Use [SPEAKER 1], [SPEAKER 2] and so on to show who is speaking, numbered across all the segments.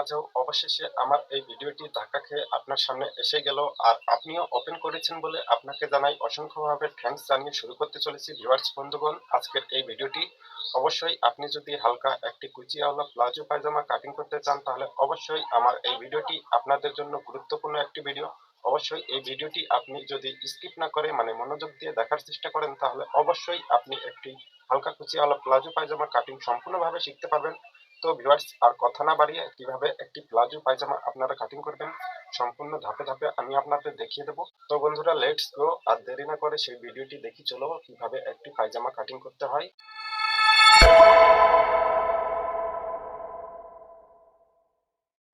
[SPEAKER 1] মাঝেও অবশেষে আমার এই ভিডিওটি ধাক্কা খেয়ে আপনার সামনে এসে গেল। আর আপনিও ওপেন করেছেন বলে আপনাকে জানাই অসংখ্যভাবে থ্যাঙ্কস জানিয়ে শুরু করতে চলেছি। ভিউয়ার্স বন্ধুগণ, আজকের এই ভিডিওটি অবশ্যই আপনি যদি হালকা একটি কুচিওয়ালা প্লাজো পায়জামা কাটিং করতে চান তাহলে অবশ্যই আমার এই ভিডিওটি আপনাদের জন্য গুরুত্বপূর্ণ একটি ভিডিও। অবশ্যই এই ভিডিওটি আপনি যদি স্কিপ না করে মনোযোগ দিয়ে দেখার চেষ্টা করেন তাহলে অবশ্যই আপনি একটি হালকা কুচিওয়ালা প্লাজো পায়জামা কাটিং সম্পূর্ণভাবে শিখতে পারবেন। তো ভিউয়ার্স, আর কথা না বাড়িয়ে কিভাবে একটি প্লাজো পায়জামা আপনারা কাটিং করবেন সম্পূর্ণ ধাপে ধাপে আমি আপনাদের দেখিয়ে দেবো। তো বন্ধুরা, লেটস গো। আর দেরি না করে সেই ভিডিওটি দেখি চলো কিভাবে একটি পায়জামা কাটিং করতে হয়।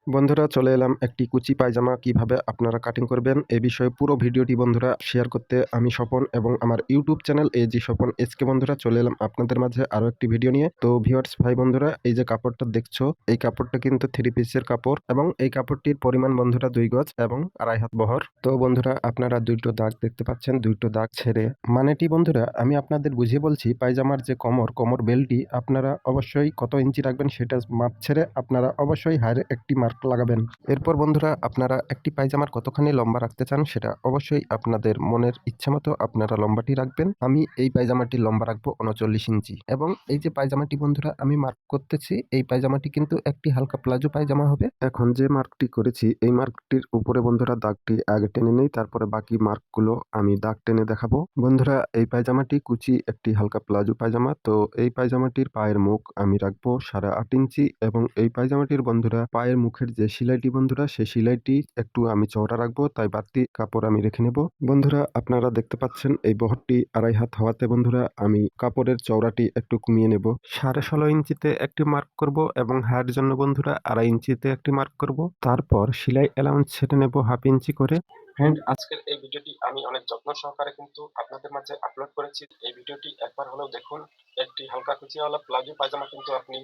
[SPEAKER 2] বন্ধুরা, চলে এলাম একটি কুচি পায়জামা কিভাবে আপনারা কাটিং করবেন এই বিষয়ে পুরো ভিডিওটি বন্ধুরা শেয়ার করতে আমি স্বপন এবং আমার YouTube channel AG Swapan SK. বন্ধুরা, চলে এলাম আপনাদের মাঝে আরো একটি ভিডিও নিয়ে। তো ভিউয়ার্স ভাই বন্ধুরা, এই যে কাপড়টা দেখছো, এই কাপড়টা কিন্তু 3 পিসের কাপড় এবং এই কাপড়টির পরিমাণ বন্ধুরা 2 গজ এবং 2.5 হাত বহর। তো বন্ধুরা, আপনারা দুটো দাগ দেখতে পাচ্ছেন, দুটো দাগ ছেড়ে মানেটি বন্ধুরা আমি আপনাদের বুঝিয়ে বলছি। পায়জামার যে কোমর বেল্টটি আপনারা অবশ্যই কত ইঞ্চি রাখবেন সেটা মাপ ছেড়ে আপনারা অবশ্যই হায়ের একটি মার্ক লাগাবেন। এরপর বন্ধুরা, আপনারা একটি পায়জামার কতখানি লম্বা রাখতে চান সেটা অবশ্যই আপনাদের মনের ইচ্ছা মতো আপনারা লম্বাটি রাখবেন। আমি এই পায়জামাটির লম্বা রাখবো 39 ইঞ্চি এবং এই যে পায়জামাটি বন্ধুরা আমি মার্ক করতেছি, এই পায়জামাটি কিন্তু একটি হালকা প্লাজো পায়জামা হবে। এখন যে মার্কটি করেছি এই মার্কটির উপরে বন্ধুরা দাগটি আগে টেনে নেই, তারপরে বাকি মার্কগুলো আমি দাগ টেনে দেখাবো। বন্ধুরা, এই পায়জামাটি কুচি একটি হালকা প্লাজো পায়জামা। তো এই পায়জামাটির পায়ের মুখ আমি রাখবো 8.5 ইঞ্চি এবং এই পায়জামাটির বন্ধুরা পায়ের মুখের যে সেলাইটি বন্ধুরা সেই সেলাইটি একটু আমি চওড়া রাখবো, তাই বাড়তি কাপড় আমি রেখে নেব। বন্ধুরা, আপনারা দেখতে পাচ্ছেন এই বহরটি 2.5 হাত হওয়াতে বন্ধুরা আমি কাপড়ের চওড়াটি একটু কমিয়ে নেব। 16.5 ইঞ্চিতে একটি মার্ক করব এবং হায়ের জন্য বন্ধুরা 2.5 ইঞ্চিতে একটি মার্ক করব। তারপর সেলাই অ্যালাউন্স ছেটে নেব 1/2 ইঞ্চি করে।
[SPEAKER 1] ফ্রেন্ড, আজকের এই ভিডিওটি আমি অনেক যত্ন সহকারে কিন্তু আপনাদের মাঝে আপলোড করেছি। এই ভিডিওটি একবার হলেও দেখুন। একটি হালকা কুচিওয়ালা প্লাজো পায়জামা কিন্তু আপনি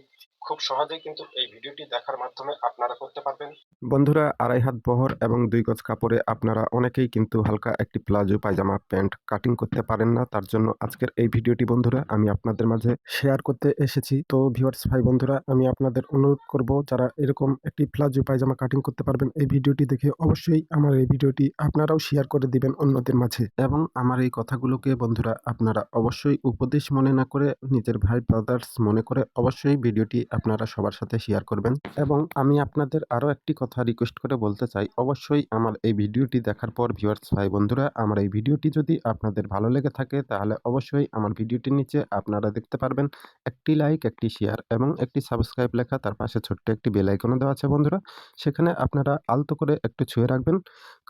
[SPEAKER 1] খুব সহজেই কিন্তু এই ভিডিওটি দেখার মাধ্যমে আপনারা করতে পারবেন।
[SPEAKER 2] বন্ধুরা, 2.5 হাত বহর এবং 2 গজ কাপড়ে আপনারা অনেকেই কিন্তু হালকা একটি প্লাজো পায়জামা প্যান্ট কাটিং করতে পারেন না। তার জন্য আজকের এই ভিডিওটি বন্ধুরা আমি আপনাদের মাঝে শেয়ার করতে এসেছি। তো ভিউয়ার্স ভাই বন্ধুরা, আমি আপনাদের অনুরোধ করব যারা এরকম একটি প্লাজো পায়জামা কাটিং করতে পারবেন এই ভিডিওটি দেখে অবশ্যই আমার এই ভিডিওটি আপনারাও শেয়ার করে দিবেন অন্যদের মাঝে। এবং আমার এই কথাগুলোকে বন্ধুরা আপনারা অবশ্যই উপদেশ মনে না করে নিজের ভাই ব্রাদার্স মনে করে অবশ্যই ভিডিওটি আপনারা সবার সাথে শেয়ার করবেন। এবং আমি আপনাদের আরও একটি কথা রিকোয়েস্ট করে বলতে চাই, অবশ্যই আমার এই ভিডিওটি দেখার পর ভিউয়ার্স ভাই বন্ধুরা আমার এই ভিডিওটি যদি আপনাদের ভালো লেগে থাকে তাহলে অবশ্যই আমার ভিডিওটির নিচে আপনারা দেখতে পারবেন একটি লাইক, একটি শেয়ার এবং একটি সাবস্ক্রাইব লেখা, তার পাশে ছোট্ট একটি বেল আইকনও দেওয়া আছে বন্ধুরা। সেখানে আপনারা আলতো করে একটু ছুঁয়ে রাখবেন,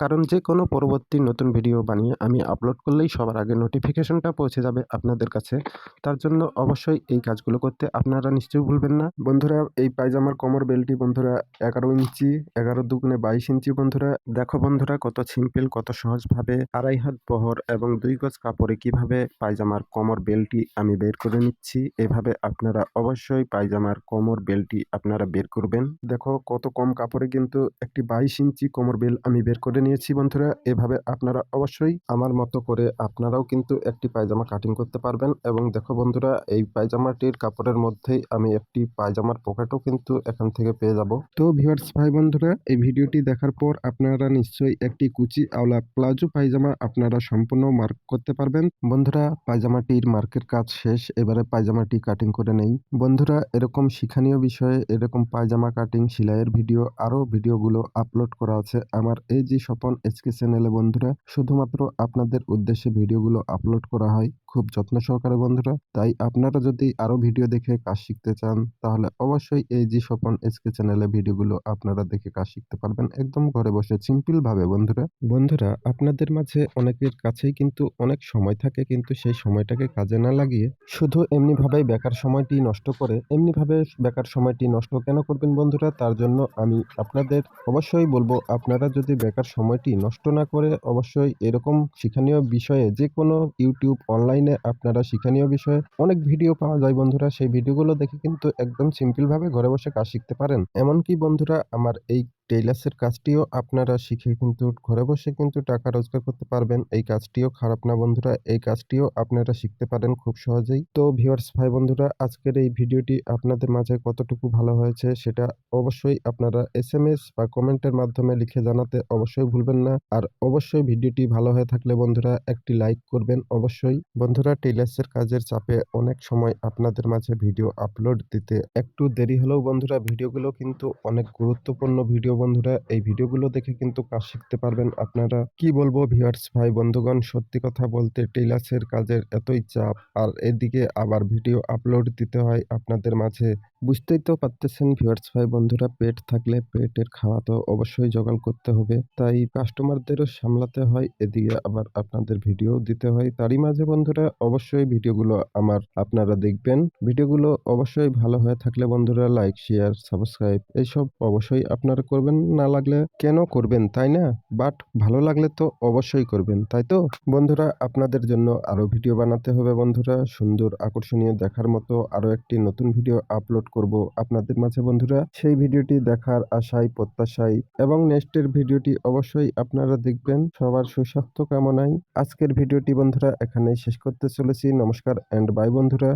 [SPEAKER 2] কারণ যে কোনো পরবর্তী নতুন ভিডিও বানিয়ে আমি আপলোড করলেই সবার আগে নোটিফিকেশনটা পৌঁছে যাবে আপনাদের কাছে। তার জন্য অবশ্যই এই কাজগুলো করতে আপনারা নিশ্চয়ই ভুলবেন না। বন্ধুরা, এই পায়জামার কোমর বেল্টটি বন্ধুরা 11 ইঞ্চি, 11 দুগুণে 22 ইঞ্চি। বন্ধুরা দেখো বন্ধুরা কত সিম্পল, কত সহজভাবে 2.5 হাত বহর এবং 2 গজ কাপড়ে কিভাবে পায়জামার কোমর বেল্টটি আমি বের করে নিচ্ছি। এভাবে আপনারা অবশ্যই পায়জামার কোমর বেল্টটি আপনারা বের করবেন। দেখো কত কম কাপড়ে কিন্তু একটি 22 ইঞ্চি কোমর বেল আমি বের করে নিয়েছি। বন্ধুরা, এভাবে আপনারা অবশ্যই আমার মতো করে আপনারাও কিন্তু একটি পায়জামা কাটিং করতে পারবেন। এবং দেখো বন্ধুরা, এই পায়জামাটির কাপড়ের মধ্যেই আমি একটি পায়জামার পকেটও কিন্তু এখান থেকে পেয়ে যাব। তো ভিউয়ার্স ভাই বন্ধুরা, এই ভিডিওটি দেখার পর আপনারা নিশ্চয়ই একটি কুচি আওলা প্লাজো পায়জামা আপনারা সম্পূর্ণ মার্ক করতে পারবেন। বন্ধুরা, পায়জামাটির মার্কের কাজ শেষ, এবারে পায়জামাটি কাটিং করে নেই। বন্ধুরা, এরকম শিক্ষণীয় বিষয়ে এরকম পায়জামা কাটিং সেলাইয়ের ভিডিও আরও ভিডিওগুলো আপলোড করা আছে আমার এই যে স্বপন এসকে চ্যানেলে। বন্ধুরা, শুধুমাত্র আপনাদের উদ্দেশ্যে ভিডিওগুলো আপলোড করা হয় খুব যত্ন সহকারে বন্ধুরা। তাই আপনারা যদি আরও ভিডিও দেখে কাজ শিখতে চান তাহলে অবশ্যই এই যে স্বপন এসকে চ্যানেলে ভিডিওগুলো আপনারা দেখে কাজ শিখতে পারবেন একদম ঘরে বসে সিম্পল ভাবে। বন্ধুরা, আপনাদের মাঝে অনেকের কাছেই কিন্তু অনেক সময় থাকে, কিন্তু সেই সময়টাকে কাজে না লাগিয়ে শুধু এমনিভাবেই বেকার সময়টি নষ্ট করে। এমনিভাবে বেকার সময়টি নষ্ট কেন করবেন বন্ধুরা? তার জন্য আমি আপনাদের অবশ্যই বলবো, আপনারা যদি বেকার সময়টি নষ্ট না করে অবশ্যই এরকম শিক্ষণীয় বিষয়ে যে কোনো ইউটিউব অনলাইনে আপনারা শিক্ষণীয় বিষয়ে অনেক ভিডিও পাওয়া যায় বন্ধুরা, সেই ভিডিওগুলো দেখে কিন্তু একদম সিম্পল ভাবে ঘরে বসে কাজ শিখতে পারেন। এমনকি বন্ধুরা, আমার এই টেইলার্সের কাজটিও আপনারা শিখে কিন্তু ঘরে বসে কিন্তু টাকা রোজগার করতে পারবেন। এই কাজটিও খারাপ না বন্ধুরা। এই কাজটিও আপনারা শিখতে পারেন খুব সহজেই। তো ভিউয়ার্স ভাই বন্ধুরা, আজকের এই ভিডিওটি আপনাদের মাঝে কতটুকু ভালো হয়েছে সেটা অবশ্যই আপনারা এসএমএস বা কমেন্টের মাধ্যমে লিখে জানাতে অবশ্যই ভুলবেন না। আর অবশ্যই ভিডিওটি ভালো হয়ে থাকলে বন্ধুরা একটি লাইক করবেন অবশ্যই। বন্ধুরা, টেইলার্সের কাজের চাপে অনেক সময় আপনাদের মাঝে ভিডিও আপলোড দিতে একটু দেরি হলেও বন্ধুরা ভিডিওগুলো কিন্তু অনেক গুরুত্বপূর্ণ ভিডিও বন্ধুরা। এই ভিডিওগুলো দেখে কিন্তু কাজ শিখতে পারবেন আপনারা। কি বলবো ভিউয়ার্স ভাই বন্ধুগণ, সত্যি কথা বলতে টেইলার্সের কাজের এতই চাপ, আর এদিকে আবার ভিডিও আপলোড দিতে হয় আপনাদের মাঝে। বুঝতেই তো পারতেছেন ভিউয়ার্স ভাই বন্ধুরা, পেট থাকলে পেটের খাওয়া তো অবশ্যই জোগাড় করতে হবে। তাই কাস্টমারদেরও সামলাতে হয়, এদিকে আবার আপনাদের ভিডিও দিতে হয়। তারই মাঝে বন্ধুরা অবশ্যই ভিডিওগুলো আপনারা দেখবেন। ভিডিওগুলো অবশ্যই ভালো হয়ে থাকলে বন্ধুরা লাইক, শেয়ার, সাবস্ক্রাইব এইসব অবশ্যই আপনারা করবেন। না লাগলে কেন করবেন, তাই না? বাট ভালো লাগলে তো অবশ্যই করবেন, তাই তো? বন্ধুরা, আপনাদের জন্য আরো ভিডিও বানাতে হবে বন্ধুরা। সুন্দর আকর্ষণীয় দেখার মতো আরো একটি নতুন ভিডিও আপলোড করব আপনাদের মাঝে বন্ধুরা। সেই ভিডিওটি দেখার আশায়, প্রত্যাশায় এবং নেক্সটের ভিডিওটি অবশ্যই আপনারা দেখবেন। সবার সুস্বাস্থ্য কামনায় আজকের ভিডিওটি বন্ধুরা এখানেই শেষ করতে চলেছি। নমস্কার এন্ড বাই বন্ধুরা।